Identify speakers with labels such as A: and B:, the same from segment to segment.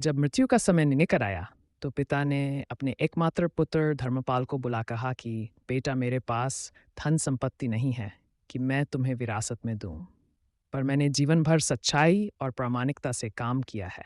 A: जब मृत्यु का समय निकट आया तो पिता ने अपने एकमात्र पुत्र धर्मपाल को बुला कहा कि बेटा, मेरे पास धन संपत्ति नहीं है कि मैं तुम्हें विरासत में दूं, पर मैंने जीवन भर सच्चाई और प्रामाणिकता से काम किया है।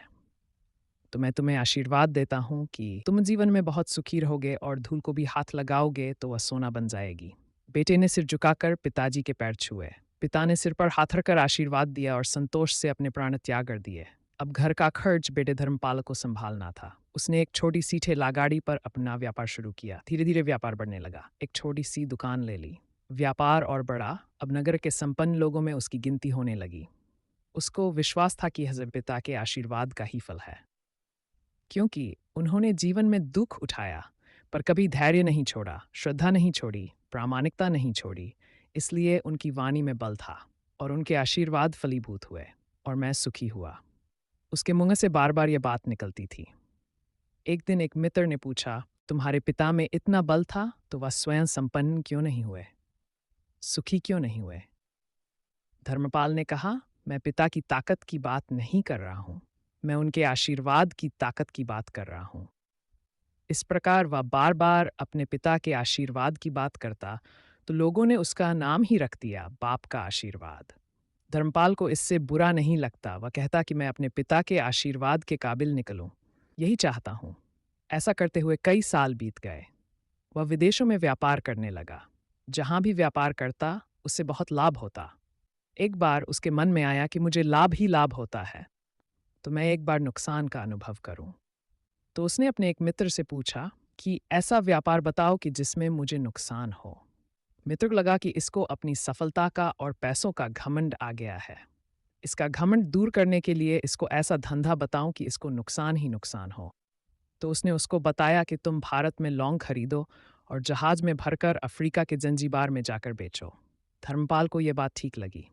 A: तो मैं तुम्हें आशीर्वाद देता हूँ कि तुम जीवन में बहुत सुखी रहोगे और धूल को भी हाथ लगाओगे तो वह सोना बन जाएगी। बेटे ने सिर झुकाकर पिताजी के पैर छुए। पिता ने सिर पर हाथ रखकर आशीर्वाद दिया और संतोष से अपने प्राण त्याग कर दिए। अब घर का खर्च बेटे धर्मपाल को संभालना था। उसने एक छोटी सी ठेला गाड़ी पर अपना व्यापार शुरू किया। धीरे धीरे व्यापार बढ़ने लगा। एक छोटी सी दुकान ले ली। व्यापार और बढ़ा। अब नगर के संपन्न लोगों में उसकी गिनती होने लगी। उसको विश्वास था कि यह पिता के आशीर्वाद का ही फल है, क्योंकि उन्होंने जीवन में दुख उठाया पर कभी धैर्य नहीं छोड़ा, श्रद्धा नहीं छोड़ी, प्रामाणिकता नहीं छोड़ी। इसलिए उनकी वाणी में बल था और उनके आशीर्वाद फलीभूत हुए और मैं सुखी हुआ। उसके मुंह से बार बार यह बात निकलती थी। एक दिन एक मित्र ने पूछा, तुम्हारे पिता में इतना बल था तो वह स्वयं संपन्न क्यों नहीं हुए, सुखी क्यों नहीं हुए? धर्मपाल ने कहा, मैं पिता की ताकत की बात नहीं कर रहा हूं, मैं उनके आशीर्वाद की ताकत की बात कर रहा हूं। इस प्रकार वह बार बार अपने पिता के आशीर्वाद की बात करता तो लोगों ने उसका नाम ही रख दिया, बाप का आशीर्वाद। धर्मपाल को इससे बुरा नहीं लगता। वह कहता कि मैं अपने पिता के आशीर्वाद के काबिल निकलूं, यही चाहता हूं। ऐसा करते हुए कई साल बीत गए। वह विदेशों में व्यापार करने लगा। जहां भी व्यापार करता उससे बहुत लाभ होता। एक बार उसके मन में आया कि मुझे लाभ ही लाभ होता है, तो मैं एक बार नुकसान का अनुभव करूं। तो उसने अपने एक मित्र से पूछा कि ऐसा व्यापार बताओ कि जिसमें मुझे नुकसान हो। मित्र को लगा कि इसको अपनी सफलता का और पैसों का घमंड आ गया है। इसका घमंड दूर करने के लिए इसको ऐसा धंधा बताऊं कि इसको नुकसान ही नुकसान हो। तो उसने उसको बताया कि तुम भारत में लौंग खरीदो और जहाज में भरकर अफ्रीका के जंजीबार में जाकर बेचो। धर्मपाल को यह बात ठीक लगी।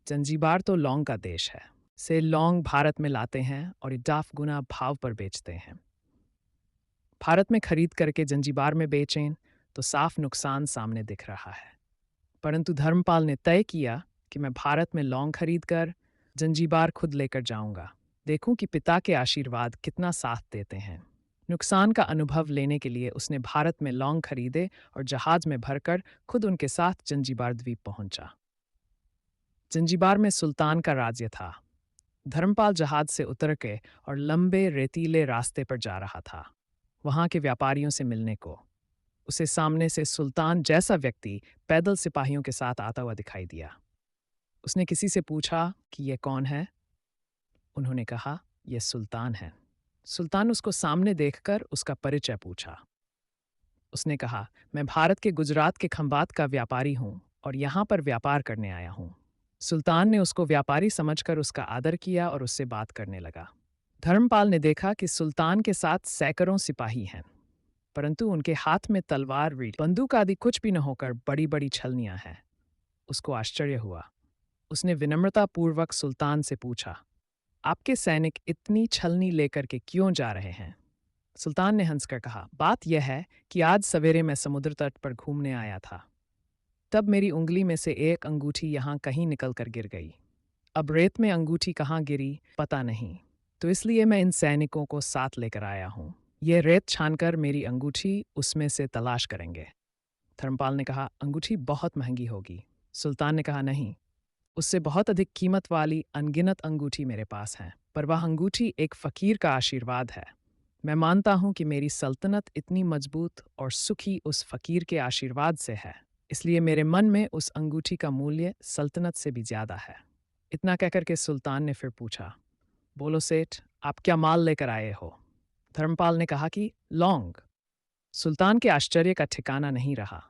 A: जंजीबार तो लौंग का देश है। से लौंग भारत में लाते हैं और 10 गुना भाव पर बेचते हैं। भारत में खरीद करके जंजीबार में बेचें तो साफ नुकसान सामने दिख रहा है। परंतु धर्मपाल ने तय किया कि मैं भारत में लौंग खरीद कर जंजीबार खुद लेकर जाऊंगा, देखूं कि पिता के आशीर्वाद कितना साथ देते हैं। नुकसान का अनुभव लेने के लिए उसने भारत में लौंग खरीदे और जहाज में भरकर खुद उनके साथ जंजीबार द्वीप पहुंचा। जंजीबार में सुल्तान का राज्य था। धर्मपाल जहाज से उतर के और लंबे रेतीले रास्ते पर जा रहा था वहां के व्यापारियों से मिलने को। उसे सामने से सुल्तान जैसा व्यक्ति पैदल सिपाहियों के साथ आता हुआ दिखाई दिया। उसने किसी से पूछा कि यह कौन है? उन्होंने कहा, यह सुल्तान है। सुल्तान उसको सामने देखकर उसका परिचय पूछा। उसने कहा, मैं भारत के गुजरात के खंबात का व्यापारी हूं और यहां पर व्यापार करने आया हूं। सुल्तान ने उसको व्यापारी समझकर उसका आदर किया और उससे बात करने लगा। धर्मपाल ने देखा कि सुल्तान के साथ सैकड़ों सिपाही हैं, परंतु उनके हाथ में तलवार, रीढ़, बंदूक आदि कुछ भी न होकर बड़ी बड़ी छलनियां हैं। उसको आश्चर्य हुआ। उसने विनम्रतापूर्वक सुल्तान से पूछा, आपके सैनिक इतनी छलनी लेकर के क्यों जा रहे हैं? सुल्तान ने हंसकर कहा, बात यह है कि आज सवेरे मैं समुद्र तट पर घूमने आया था। तब मेरी उंगली में से एक अंगूठी यहाँ कहीं निकल कर गिर गई। अब रेत में अंगूठी कहाँ गिरी पता नहीं, तो इसलिए मैं इन सैनिकों को साथ लेकर आया हूँ। ये रेत छानकर मेरी अंगूठी उसमें से तलाश करेंगे। धर्मपाल ने कहा, अंगूठी बहुत महंगी होगी। सुल्तान ने कहा, नहीं, उससे बहुत अधिक कीमत वाली अनगिनत अंगूठी मेरे पास हैं, पर वह अंगूठी एक फकीर का आशीर्वाद है। मैं मानता हूं कि मेरी सल्तनत इतनी मजबूत और सुखी उस फकीर के आशीर्वाद से है, इसलिए मेरे मन में उस अंगूठी का मूल्य सल्तनत से भी ज्यादा है। इतना कहकर के सुल्तान ने फिर पूछा, बोलो सेठ, आप क्या माल लेकर आए हो? धर्मपाल ने कहा कि लौंग। सुल्तान के आश्चर्य का ठिकाना नहीं रहा।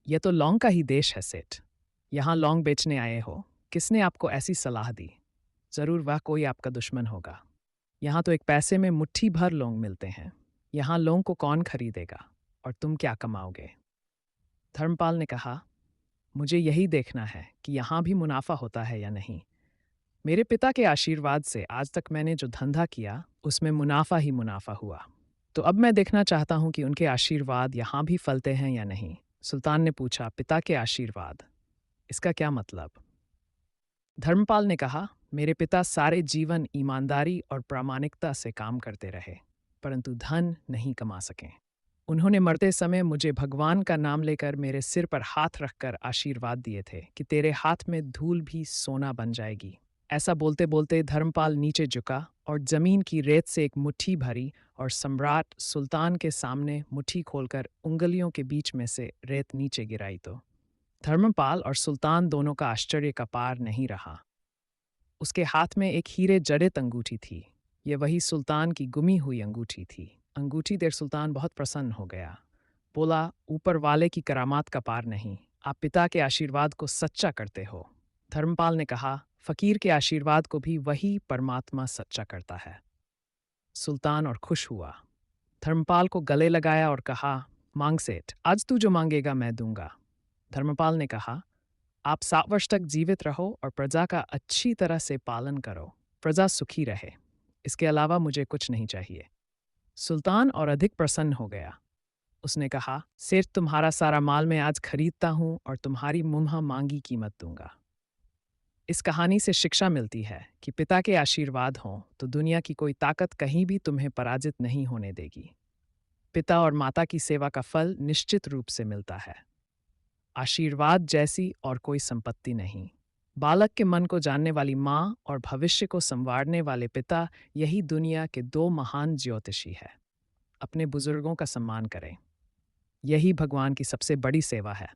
A: यह तो लौंग का ही देश है सेठ, यहाँ लौंग बेचने आए हो? किसने आपको ऐसी सलाह दी? जरूर वह कोई आपका दुश्मन होगा। यहाँ तो एक पैसे में मुट्ठी भर लौंग मिलते हैं। यहाँ लौंग को कौन खरीदेगा और तुम क्या कमाओगे? धर्मपाल ने कहा, मुझे यही देखना है कि यहाँ भी मुनाफा होता है या नहीं। मेरे पिता के आशीर्वाद से आज तक मैंने जो धंधा किया उसमें मुनाफा ही मुनाफा हुआ। तो अब मैं देखना चाहता हूं कि उनके आशीर्वाद यहाँ भी फलते हैं या नहीं। सुल्तान ने पूछा, पिता के आशीर्वाद, इसका क्या मतलब? धर्मपाल ने कहा, मेरे पिता सारे जीवन ईमानदारी और प्रामाणिकता से काम करते रहे, परंतु धन नहीं कमा सके। उन्होंने मरते समय मुझे भगवान का नाम लेकर मेरे सिर पर हाथ रखकर आशीर्वाद दिए थे कि तेरे हाथ में धूल भी सोना बन जाएगी। ऐसा बोलते बोलते धर्मपाल नीचे झुका और जमीन की रेत से एक मुट्ठी भरी और सम्राट सुल्तान के सामने मुट्ठी खोलकर उंगलियों के बीच में से रेत नीचे गिराई तो धर्मपाल और सुल्तान दोनों का आश्चर्य का पार नहीं रहा। उसके हाथ में एक हीरे जड़ित अंगूठी थी। ये वही सुल्तान की गुमी हुई अंगूठी थी। अंगूठी देख सुल्तान बहुत प्रसन्न हो गया। बोला, ऊपर वाले की करामात का पार नहीं, आप पिता के आशीर्वाद को सच्चा करते हो। धर्मपाल ने कहा, फकीर के आशीर्वाद को भी वही परमात्मा सच्चा करता है। सुल्तान और खुश हुआ। धर्मपाल को गले लगाया और कहा, मांग सेठ, आज तू जो मांगेगा मैं दूंगा। धर्मपाल ने कहा, आप 7 वर्ष तक जीवित रहो और प्रजा का अच्छी तरह से पालन करो, प्रजा सुखी रहे। इसके अलावा मुझे कुछ नहीं चाहिए। सुल्तान और अधिक प्रसन्न हो गया। उसने कहा, सेठ, तुम्हारा सारा माल मैं आज खरीदता हूं और तुम्हारी मुंह मांगी कीमत दूंगा। इस कहानी से शिक्षा मिलती है कि पिता के आशीर्वाद हों तो दुनिया की कोई ताकत कहीं भी तुम्हें पराजित नहीं होने देगी। पिता और माता की सेवा का फल निश्चित रूप से मिलता है। आशीर्वाद जैसी और कोई संपत्ति नहीं। बालक के मन को जानने वाली माँ और भविष्य को संवारने वाले पिता, यही दुनिया के 2 महान ज्योतिषी है। अपने बुजुर्गों का सम्मान करें। यही भगवान की सबसे बड़ी सेवा है।